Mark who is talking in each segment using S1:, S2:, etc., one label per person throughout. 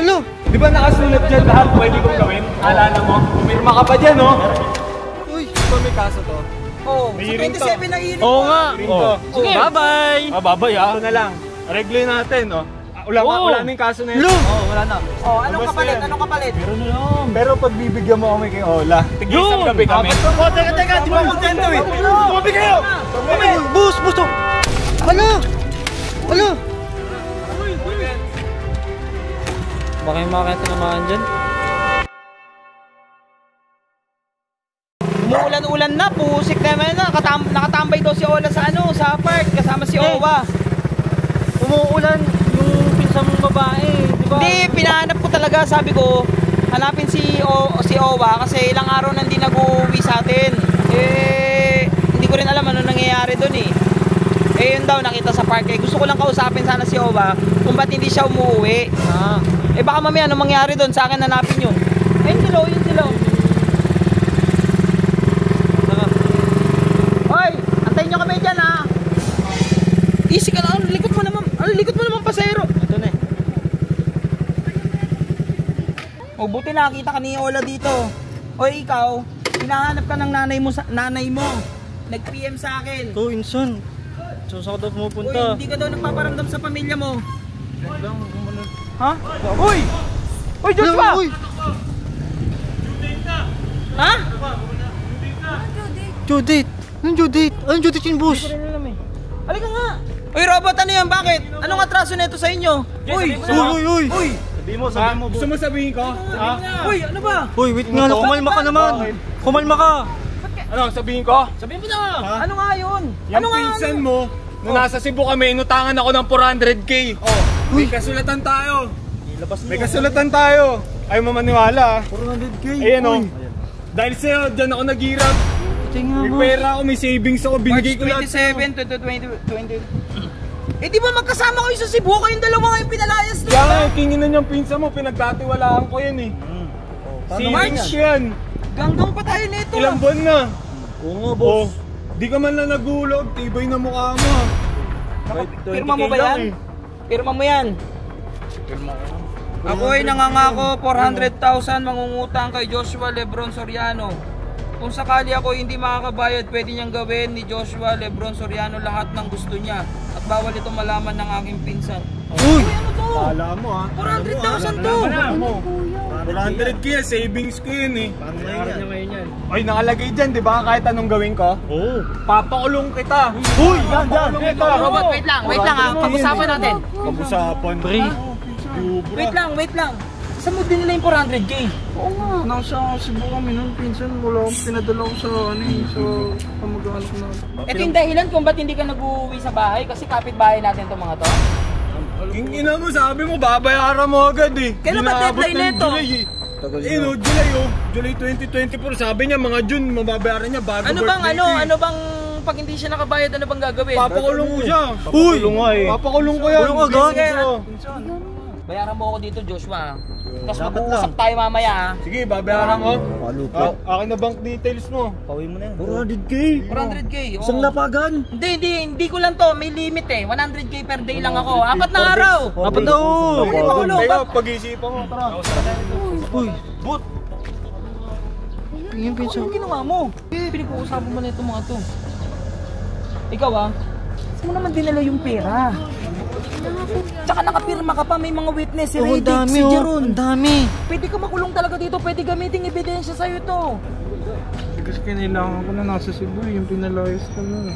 S1: Ano?
S2: Di ba nakasulat dyan lahat pwede kong gawin? Alala mo? Pumirma ka pa dyan, no?
S1: Uy!
S2: Di ba may kaso to?
S3: Oo,
S2: May
S3: sa 27 na hiling.
S1: Oo nga!
S2: Oh.
S1: Sige! Bye-bye!
S2: Babay Ito na lang. Reglin natin, no? Wala na yung kaso na yun.
S3: Oo, wala na. Oh, anong kapalit? Anong kapalit?
S2: Pero na lang. Pero pag bibigyan mo kami kay Ola, tig-isang gabi kami.
S1: Teka! Di ba kontento eh? Tumabi kayo! Bus! Oh! Ano? Baka yung makakita naman dyan.
S3: Umuulan-ulan na, pusik naman na. Nakatambay daw si Ola sa park kasama si Owa.
S1: Umuulan yung pinsang babae, di ba?
S3: Hindi, pinahanap ko talaga. Sabi ko, hanapin si Owa kasi ilang araw na hindi nag-uwi sa atin. Hindi ko rin alam ano nangyayari doon eh. Yun daw nakita sa park. Gusto ko lang kausapin sana si Owa kung ba't hindi siya umuwi. Baka mamaya anong mangyari doon, sa akin hanapin yun. Yun sila. Hoy, antayin nyo kami dyan ha. Easy ka lang, likot mo naman pasero.
S1: Ito na eh.
S3: Buti nakakita ka ni Ola dito. Hoy ikaw, hinahanap ka ng nanay mo. Nag-PM sa akin.
S1: Ito, Inson. Saan ka daw pumupunta?
S3: Hoy, hindi ka daw nagpaparamdam sa pamilya mo. Ha? Uy! Joshua!
S1: Uy!
S3: Ha?
S1: Judith! Anong Judith? Anong Judith yung boss?
S3: Halika nga! Uy, robot, ano yan? Bakit? Anong atraso nito sa inyo? Uy!
S1: Sabihin mo, boss.
S2: Gusto mo sabihin ko?
S3: Uy, ano ba?
S1: Uy, wait nga lang, kumalma ka naman. Kumalma ka.
S2: Ano, sabihin ko?
S3: Sabihin mo na! Ano nga yun?
S2: Yung pinsan mo, nung nasa Cebu kami, inutangan ako ng 400k. May kasulatan tayo. May kasulatan tayo. Ayaw mo maniwala.
S1: 400k.
S2: Ayan o. Dahil sa'yo, dyan ako naghirap. May pera ako, may savings ako, binigay ko lahat sa'yo.
S3: March 27, 2020. Di ba magkasama kayo sa Cebu? Kayong dalawa ngayong pinalayas doon?
S2: Kaya nga, kingin na niyang pinsan mo, pinagkatiwalaan ko yan eh. Savings ko yan.
S3: Ganggang pa tayo nito.
S2: Ilang buwan na.
S1: Oo nga, boss.
S2: Di ka man lang nagulog, tibay na mukha mo.
S3: Pirma mo ba yan? Pirma mo yan. Ako ay nangangako 400,000 mangungutang kay Joshua Lebron Soriano. Kung sakali ako hindi makakabayad, pwede niyang gawin ni Joshua Lebron Soriano lahat ng gusto niya. At bawal ito malaman ng aking pinsan.
S1: Uy!
S3: Ano to?
S2: Kala mo ha.
S3: 400,000 to!
S2: 400k, savings ko yun eh.
S1: Paano niya ngayon yan?
S2: Ay, nakalagay dyan, di ba? Kahit anong gawin ko.
S1: Oo.
S2: Papakulong kita.
S1: Uy!
S2: Papakulong kita.
S3: Robot, wait lang ha. Pag-usapan natin.
S2: Pag-usapan.
S3: Wait lang. Saan mo din nila yung 400k?
S4: Oo nga, nasa Cebu kami nun, pinsan, wala akong pinadala ko sa kamag-anak na.
S3: Ito yung dahilan kung ba't hindi ka nag-uwi sa bahay kasi kapit-bahay natin itong mga to.
S2: Ina mo, sabi mo, babayaran mo agad eh.
S3: Kailan ba deadline nito?
S2: July 2024, sabi niya mga June, mababayaran niya bago
S3: Ano bang pag hindi siya nakabayad, ano bang gagawin?
S2: Papakulong ko siya.
S1: Uy!
S2: Papakulong ko yan.
S1: Kulong agad?
S3: Bayaran mo ako dito, Joshua. Tapos mag-uusap tayo mamaya ha.
S2: Sige, babayaran ko. Akin na bank details mo.
S1: Pawin mo na yan.
S2: 400k.
S3: 400k. Oo.
S1: Isang lapagan.
S3: Hindi ko lang to. May limit eh. 100k per day lang ako. 4 na araw.
S1: Apat na oh!
S2: Teka, pag-isipan mo. Tara.
S1: Uy!
S2: But,
S1: Tingin pinsan.
S3: Ano ginawa mo? Pinag-uusapan mo na itong mga to. Ikaw saan mo naman dinala yung pera? Tsaka nakapirma ka pa, may mga witness, si
S1: Oh,
S3: Redick,
S1: dami
S3: si
S1: oh.
S3: Jeron.
S1: Ang dami.
S3: Pwede ka makulong talaga dito, pwede gamitin ebidensya sa'yo to.
S4: Kasi kailangan ko na nasa Cebu, yung pinalayas ko na.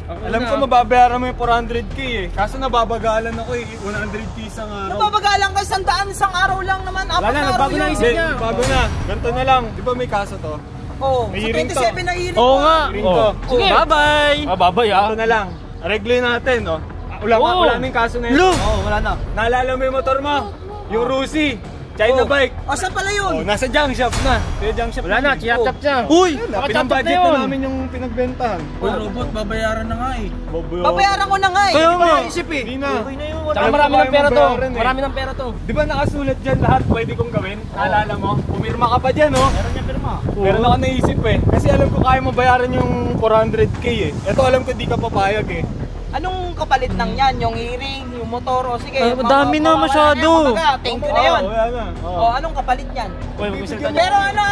S2: alam ko mababayaran mo yung 400k eh. Kaso nababagalan ako eh. 100k isang araw.
S3: Nababagalan ka, 100 isang araw lang naman.
S2: Wala na, nagbago na isip niya. Bago na. Ganito na lang. Di ba may kaso to?
S3: Oo,
S2: May
S3: sa
S2: hearing
S3: 27 na hiling
S1: Oo
S3: ko.
S1: nga.
S2: Hearing ko.
S1: Sige. Bye-bye!
S2: Babay Ito na lang. Reglin natin, no? Wala na yung kaso na yun.
S3: Wala na.
S2: Naalala mo yung motor mo? Yung Rusi. China bike.
S3: O, saan pala yun?
S2: Nasa junk shop na. Kaya junk shop
S1: Wala na, chinap-chap siya.
S2: Uy!
S1: Naka-chat-chat
S2: Pinang-budget
S1: na yun.
S2: na namin yung pinagbentahan.
S4: Uy, robot, babayaran na nga eh.
S3: Babayaran ko na nga eh.
S1: Kaya
S3: Hindi ko
S1: nga.
S3: maisip eh.
S2: Hindi na.
S1: Tsaka
S2: Alam
S1: marami
S2: ko
S1: ng pera
S2: kaya
S1: to.
S2: mabayaran eh.
S1: Marami ng pera to.
S2: Di ba nakasulat dyan lahat pwede kong gawin? Naalala mo? Pumirma ka pa dyan, no?
S1: Meron niya pirma.
S2: Meron ako naisip eh. Kasi alam ko kaya mo bayaran yung 400k eh. Ito alam ko di ka papayag eh.
S3: Anong kapalit ng yan? Yung hearing, yung motor, o sige.
S5: Ay, madami na masyado.
S3: Thank you na yun.
S2: Wala na.
S3: O, anong kapalit yan? Pero ano,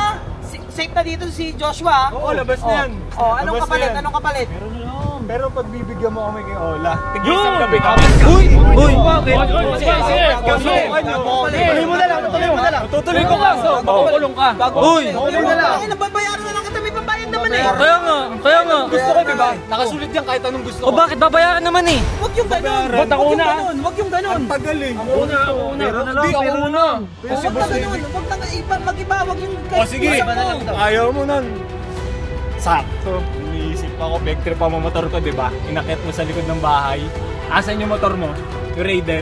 S3: safe na dito si Joshua.
S2: Oo, labas na yan.
S3: O, anong
S2: Labas na
S3: kapalit?
S2: yan.
S3: Anong kapalit?
S2: Pero pag bibigyan mo kami kay Ola, tig-isang gabi ka.
S5: Uy! Uy!
S1: Tuloy mo na lang, tuloy mo na lang.
S2: Tutuloy ko ka. Makukulong ka.
S5: Uy!
S3: Ay, nababayaran na lang kita, may pambayad naman eh.
S5: Kaya nga.
S2: Gusto ko, di ba? Nakasulit yan kahit anong gusto ko.
S5: O bakit babayaran naman eh?
S3: Huwag yung ganun.
S2: Ba't ako
S3: Huwag yung
S2: na?
S3: ganun. Huwag yung ganun.
S2: Ang tagal eh.
S1: Pero na lang,
S2: Hindi ako una.
S3: Huwag na ganun. Huwag na mag-iba. Huwag yung
S2: O sige, ayaw mo nun. Sakto. Iniisip ako, bag trip pa motor ko, di ba? Inakit mo sa likod ng bahay. Asan yung motor mo? Yung Raider.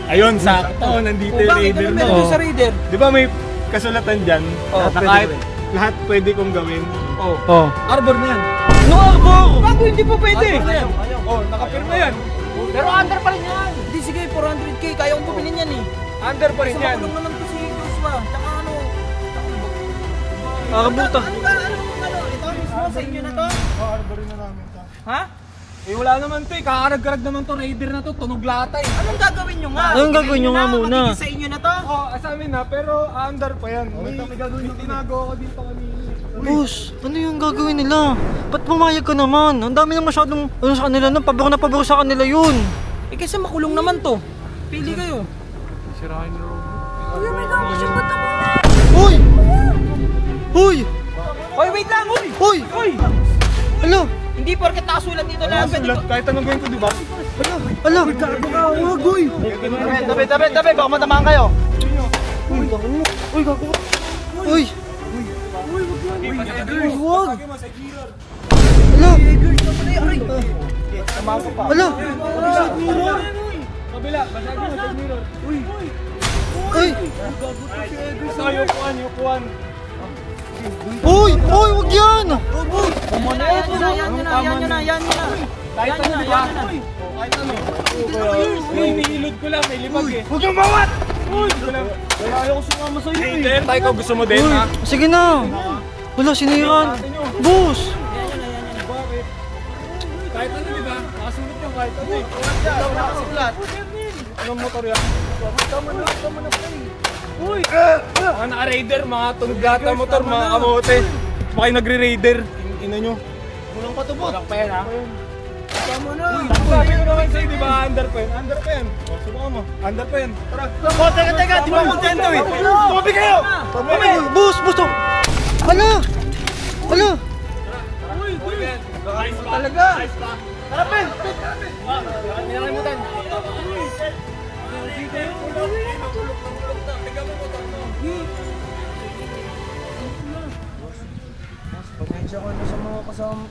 S2: Ayun, sakto. Nandito yung Raider mo.
S3: meron sa Raider?
S2: Di ba may kasulatan dyan? Na kahit lahat pwede kong gawin.
S5: Oh.
S2: Arbor na yan.
S5: No arbor!
S3: Bago, hindi po pwede.
S2: Oh, nakapirma yan.
S3: Pero under pa rin yan. Hindi, sige, 400k. Kaya kong pumilin yan eh.
S2: Under pa rin
S3: Kasi
S2: yan.
S3: makulong naman to si Joshua. Tsaka ano.
S5: Arabuta.
S3: Ano, ito mismo sa inyo na to?
S2: Oh, arbor na namin ito.
S3: Ha?
S2: Eh wala naman to eh. Kakarag-karag naman to. Raider na to. Tunog lata eh.
S3: Anong gagawin nyo nga?
S5: Anong gagawin nyo nga muna?
S3: Magiging sa inyo na to?
S2: Oh, sa amin na. Pero under pa yan. May gagawin tinago ako dito kanina.
S5: Boss, ano yung gagawin nila? Ba't pumayag ka naman? Ang dami na masyadong ano sa kanila na pabor sa kanila yun.
S3: Eh kasi makulong naman to. Pili kayo.
S5: Uy! Uy!
S3: Hoy, wait lang! Uy!
S5: Uy!
S3: Uy!
S5: Alo!
S3: Hindi porket nakasulat dito na.
S2: Sulat, kahit anong gawin ko, di ba?
S5: Alo!
S1: Tabi, baka matamaan kayo.
S5: Uy! Huwag! Alo! Alo!
S2: Kabila, basagin mo sa mirror.
S5: Uy!
S2: Ito, yukuan.
S5: Uy! Uy! Huwag yan!
S3: Yan nyo na.
S2: Kahit ano, di ba? Kahit ano. Uy, nihilod ko lang, may libag eh.
S1: Huwag yung bawat!
S2: Uy, wala ayaw ko sumama sa'yo eh. Tayo ko, gusto mo din ha?
S5: Sige na! Wala, siniran! Boss!
S2: Kahit ano, di ba? Nakasunod yung kahit ano eh. Anong motor yan? Tama na Uy! Mga naka-raider, mga tunog lata motor, mga kamote. Pa kayo nagre-raider. Ina nyo.
S1: Kulang pa to, boss.
S2: Kulang pa yan ha? Tama na! Sabi ko naman sa'yo, di ba? Under pa yan. Under pa yan. O, subukan mo. Under pa yan. Tara.
S1: Oh, teka, di ba kontento eh? Tumabi kayo!
S5: Boss! Boss! Hala! Hala!
S2: Talaga!
S1: Harapin!
S2: Hindi nakalimutan.
S1: Pasensya ka na sa mga kasama.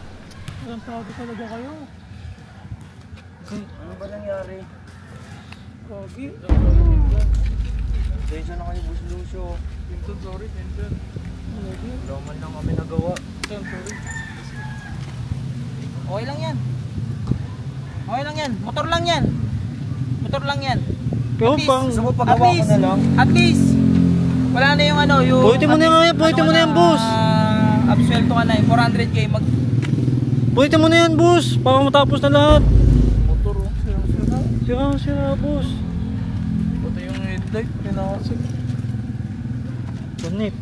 S2: Tago talaga kayo.
S1: Ano ba nangyari?
S2: Pogi.
S1: Pasensya na kayo, Boss Lucio.
S2: Tinton, sorry, Tinton.
S1: Wala man lang kami nagawa.
S2: Sorry.
S3: Okay lang yan. Okay lang yan. Motor lang yan. Motor lang yan.
S5: Pero pang...
S1: Gusto mo pagawa ko na lang?
S3: At least, wala na yung ano, yung...
S5: Buhitin mo na yan, buhitin mo na yan, boss.
S3: Absuelto ka na yung 400k mag...
S5: Buhitin mo na yan, boss. Para matapos na lahat.
S1: Motor oh, sira-sira.
S5: Sira, boss.
S1: Pati yung headlight, pinakasig.
S5: Ganit.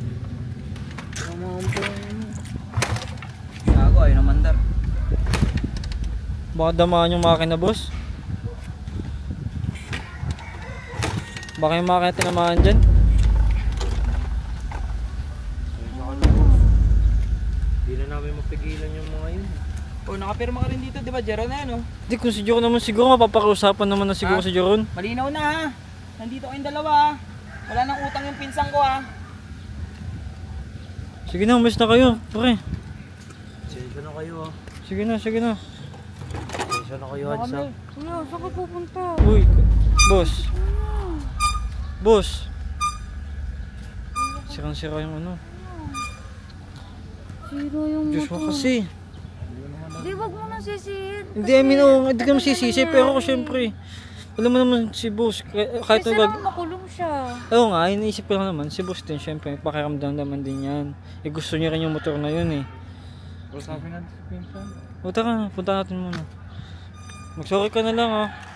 S3: Gago, ayun ang mandar.
S5: Baka damaan yung makina, boss. Baka yung makina tinamaan dyan.
S1: Hindi na namin mapigilan yung mga yun.
S3: O, nakapirma ka rin dito, di ba? Jeron na yan, oh.
S5: Hindi, kung si Joron naman siguro, mapapakiusapan naman na siguro
S3: Ah?
S5: si Joron.
S3: Malinaw na, ha? Nandito kayong dalawa, ha? Wala nang utang yung pinsang ko, ha?
S5: Sige na, umalis na kayo, pre.
S1: Pasensya na kayo ah.
S5: Sige na, sige na.
S1: Pasensya na kayo, Hans ah.
S6: Kuya, saan ka pupunta?
S5: Uy, boss. Boss. Sirang-sira yung ano.
S6: Zero yung
S5: Joshua
S6: motor.
S5: kasi.
S6: Di, wag mo nang sisihin.
S5: Hindi, I mean, oh, hindi ka masisisi, pero syempre, alam mo naman si boss, kahit
S6: Kasi
S5: ano
S6: lang makulong siya.
S5: oo nga, iniisip ko lang naman, si boss din, syempre, pakiramdam naman din yan. Eh, gusto niya rin yung motor na yun eh.
S2: Sabi natin sa pinsan.
S5: O tara, punta natin muna. Mag-sorry ka na lang ah.